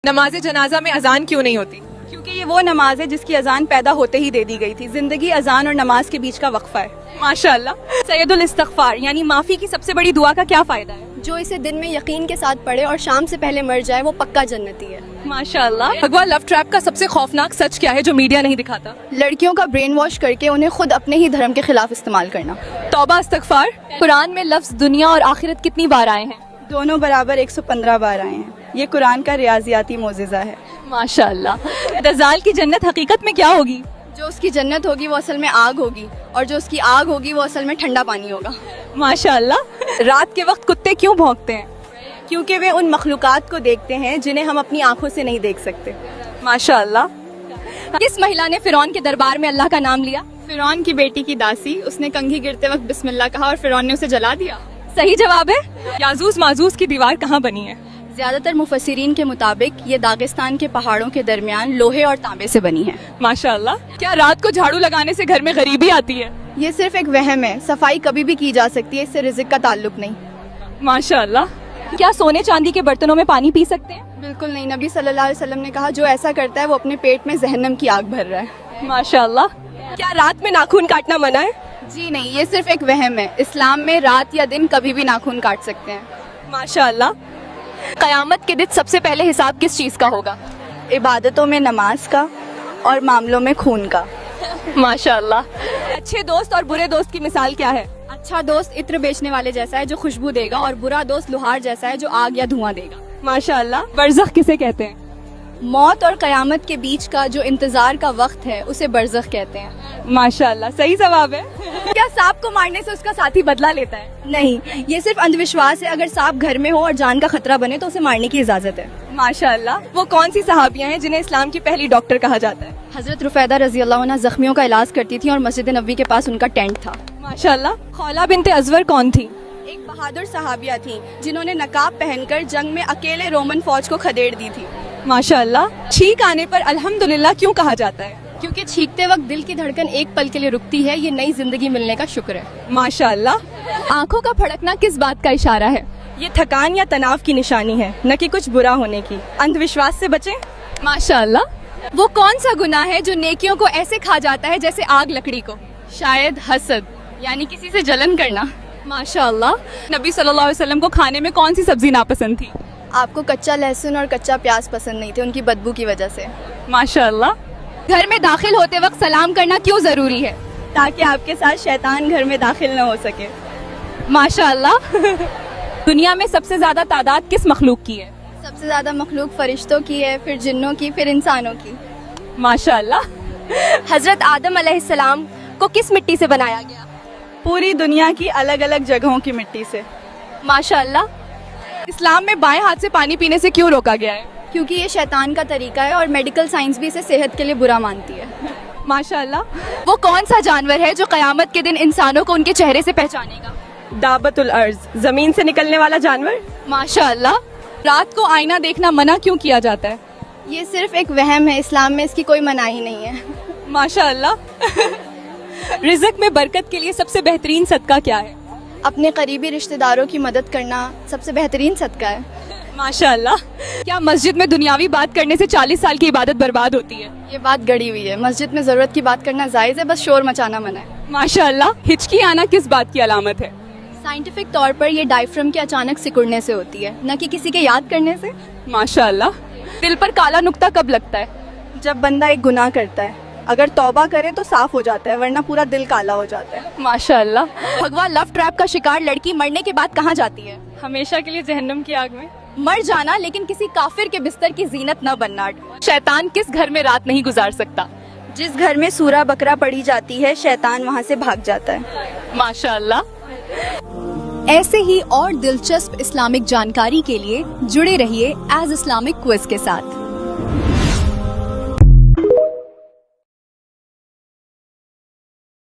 نماز جنازہ میں اذان کیوں نہیں ہوتی؟ کیونکہ یہ وہ نماز ہے جس کی اذان پیدا ہوتے ہی دے دی گئی تھی. زندگی اذان اور نماز کے بیچ کا وقفہ ہے. ماشاءاللہ. سید الاستغفار یعنی معافی کی سب سے بڑی دعا کا کیا فائدہ ہے؟ جو اسے دن میں یقین کے ساتھ پڑھے اور شام سے پہلے مر جائے وہ پکا جنتی ہے. ماشاءاللہ. بھگوا لو ٹریپ کا سب سے خوفناک سچ کیا ہے جو میڈیا نہیں دکھاتا؟ لڑکیوں کا برین واش کر کے انہیں خود اپنے ہی دھرم کے خلاف استعمال کرنا. توبہ استغفار. قرآن میں لفظ دنیا اور آخرت کتنی بار آئے ہیں؟ دونوں برابر 115 بار آئے ہیں. یہ قرآن کا ریاضیاتی معجزہ ہے. ماشاءاللہ. دجال کی جنت حقیقت میں کیا ہوگی؟ جو اس کی جنت ہوگی وہ اصل میں آگ ہوگی اور جو اس کی آگ ہوگی وہ اصل میں ٹھنڈا پانی ہوگا. ماشاءاللہ. رات کے وقت کتے کیوں بھونکتے ہیں؟ کیونکہ وہ ان مخلوقات کو دیکھتے ہیں جنہیں ہم اپنی آنکھوں سے نہیں دیکھ سکتے. ماشاءاللہ. کس مہیلا نے فرعون کے دربار میں اللہ کا نام لیا؟ فرعون کی بیٹی کی داسی. اس نے کنگھی گرتے وقت بسم اللہ کہا اور فرعون نے اسے جلا دیا. صحیح جواب ہے. یاجوج ماجوج کی دیوار کہاں بنی ہے؟ زیادہ تر مفسرین کے مطابق یہ داغستان کے پہاڑوں کے درمیان لوہے اور تانبے سے بنی ہے. ماشاءاللہ. کیا رات کو جھاڑو لگانے سے گھر میں غریبی آتی ہے؟ یہ صرف ایک وہم ہے. صفائی کبھی بھی کی جا سکتی ہے. اس سے رزق کا تعلق نہیں. ماشاءاللہ. کیا سونے چاندی کے برتنوں میں پانی پی سکتے ہیں؟ بالکل نہیں. نبی صلی اللہ علیہ وسلم نے کہا جو ایسا کرتا ہے وہ اپنے پیٹ میں جہنم کی آگ بھر رہا ہے. ماشاءاللہ. کیا رات میں ناخن کاٹنا منع ہے؟ جی نہیں. یہ صرف ایک وہم ہے. اسلام میں رات یا دن کبھی بھی ناخن کاٹ سکتے ہیں. ماشاءاللہ. قیامت کے دن سب سے پہلے حساب کس چیز کا ہوگا؟ عبادتوں میں نماز کا اور معاملوں میں خون کا. ماشاءاللہ. اچھے دوست اور برے دوست کی مثال کیا ہے؟ اچھا دوست عطر بیچنے والے جیسا ہے جو خوشبو دے گا اور برا دوست لوہار جیسا ہے جو آگ یا دھواں دے گا. ماشاءاللہ. برزخ کسے کہتے ہیں؟ موت اور قیامت کے بیچ کا جو انتظار کا وقت ہے اسے برزخ کہتے ہیں. ماشاءاللہ. صحیح جواب ہے. کیا سانپ کو مارنے سے اس کا ساتھی بدلہ لیتا ہے؟ نہیں, یہ صرف اندھ وشواس ہے. اگر سانپ گھر میں ہو اور جان کا خطرہ بنے تو اسے مارنے کی اجازت ہے. ماشاءاللہ. وہ کون سی صحابیاں ہیں جنہیں اسلام کی پہلی ڈاکٹر کہا جاتا ہے؟ حضرت رفیدہ رضی اللہ عنہ زخمیوں کا علاج کرتی تھی اور مسجد نبوی کے پاس ان کا ٹینٹ تھا. ماشاءاللہ. خولہ بنت ازور کون تھی؟ ایک بہادر صحابیہ تھیں جنہوں نے نقاب پہن کر جنگ میں اکیلے رومن فوج کو کھدیڑ دی تھی. ماشاءاللہ. چھینک آنے پر الحمدللہ کیوں کہا جاتا ہے؟ کیونکہ چھینکتے وقت دل کی دھڑکن ایک پل کے لیے رکتی ہے. یہ نئی زندگی ملنے کا شکر ہے. ماشاءاللہ. آنکھوں کا پھڑکنا کس بات کا اشارہ ہے؟ یہ تھکان یا تناؤ کی نشانی ہے, نہ کہ کچھ برا ہونے کی. اندھ وشواس سے بچیں. ماشاءاللہ. وہ کون سا گناہ ہے جو نیکیوں کو ایسے کھا جاتا ہے جیسے آگ لکڑی کو؟ شاید حسد یعنی کسی سے جلن کرنا. ماشاءاللہ. نبی صلی اللہ علیہ وسلم کو کھانے میں کون سی سبزی ناپسند تھی؟ آپ کو کچا لہسن اور کچا پیاز پسند نہیں تھے ان کی بدبو کی وجہ سے. ماشاءاللہ. گھر میں داخل ہوتے وقت سلام کرنا کیوں ضروری ہے؟ تاکہ آپ کے ساتھ شیطان گھر میں داخل نہ ہو سکے. ماشاءاللہ. دنیا میں سب سے زیادہ تعداد کس مخلوق کی ہے؟ سب سے زیادہ مخلوق فرشتوں کی ہے, پھر جنوں کی, پھر انسانوں کی. ماشاءاللہ. حضرت آدم علیہ السلام کو کس مٹی سے بنایا گیا؟ پوری دنیا کی الگ الگ جگہوں کی مٹی سے. ماشاءاللہ. اسلام میں بائیں ہاتھ سے پانی پینے سے کیوں روکا گیا ہے؟ کیونکہ یہ شیطان کا طریقہ ہے اور میڈیکل سائنس بھی اسے صحت کے لیے برا مانتی ہے. ماشاءاللہ. وہ کون سا جانور ہے جو قیامت کے دن انسانوں کو ان کے چہرے سے پہچانے گا؟ دابت الارض, زمین سے نکلنے والا جانور. ماشاءاللہ. رات کو آئینہ دیکھنا منع کیوں کیا جاتا ہے؟ یہ صرف ایک وہم ہے. اسلام میں اس کی کوئی مناہی نہیں ہے. ماشاءاللہ. رزق میں برکت کے لیے سب سے بہترین صدقہ کیا ہے؟ اپنے قریبی رشتہ داروں کی مدد کرنا سب سے بہترین صدقہ ہے. ماشاءاللہ. کیا مسجد میں دنیاوی بات کرنے سے 40 سال کی عبادت برباد ہوتی ہے؟ یہ بات گڑی ہوئی ہے. مسجد میں ضرورت کی بات کرنا جائز ہے, بس شور مچانا منع ہے. ماشاءاللہ. ہچکی آنا کس بات کی علامت ہے؟ سائنٹیفک طور پر یہ ڈائفرم کے اچانک سکڑنے سے ہوتی ہے, نہ کہ کسی کے یاد کرنے سے. ماشاءاللہ. دل پر کالا نقطہ کب لگتا ہے؟ جب بندہ ایک گناہ کرتا ہے, اگر توبہ کرے تو صاف ہو جاتا ہے, ورنہ پورا دل کالا ہو جاتا ہے. ماشاءاللہ. بھگوا لو ٹریپ کا شکار لڑکی مرنے کے بعد کہاں جاتی ہے؟ ہمیشہ کے لیے جہنم کی آگ میں. مر جانا, لیکن کسی کافر کے بستر کی زینت نہ بننا. شیطان کس گھر میں رات نہیں گزار سکتا؟ جس گھر میں سورہ بکرا پڑی جاتی ہے شیطان وہاں سے بھاگ جاتا ہے. ماشاءاللہ. ایسے ہی اور دلچسپ اسلامک جانکاری کے لیے جڑے رہیے ایز اسلامک کوئز کے ساتھ.